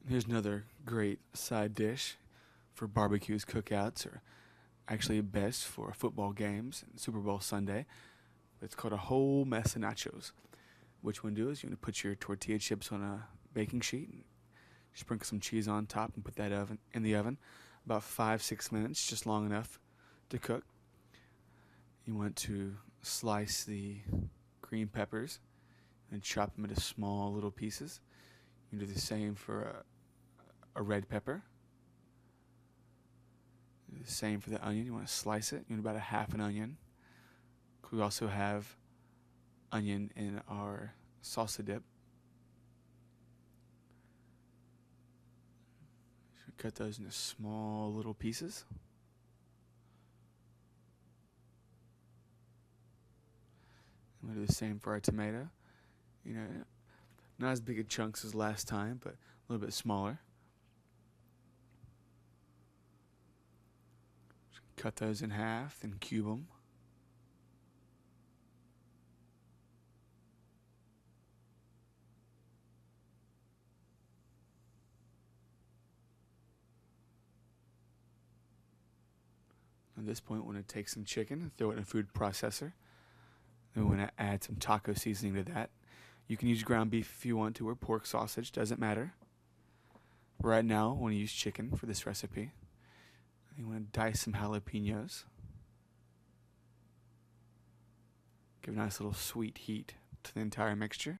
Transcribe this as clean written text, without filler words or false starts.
Here's another great side dish for barbecues, cookouts, or actually best for football games and Super Bowl Sunday. It's called a whole mess of nachos. What you want to do is you want to put your tortilla chips on a baking sheet and sprinkle some cheese on top and put that in the oven about 5-6 minutes, just long enough to cook. You want to slice the green peppers and chop them into small little pieces. You do the same for a red pepper. Do the same for the onion. You want to slice it. You want about a half an onion. We also have onion in our salsa dip. So cut those into small little pieces. And we'll do the same for our tomato. Not as big of chunks as last time, but a little bit smaller. Cut those in half and cube them. At this point, we want to take some chicken and throw it in a food processor. Then we want to add some taco seasoning to that. You can use ground beef if you want to, or pork sausage, doesn't matter. Right now, I want to use chicken for this recipe. You want to dice some jalapenos. Give a nice little sweet heat to the entire mixture.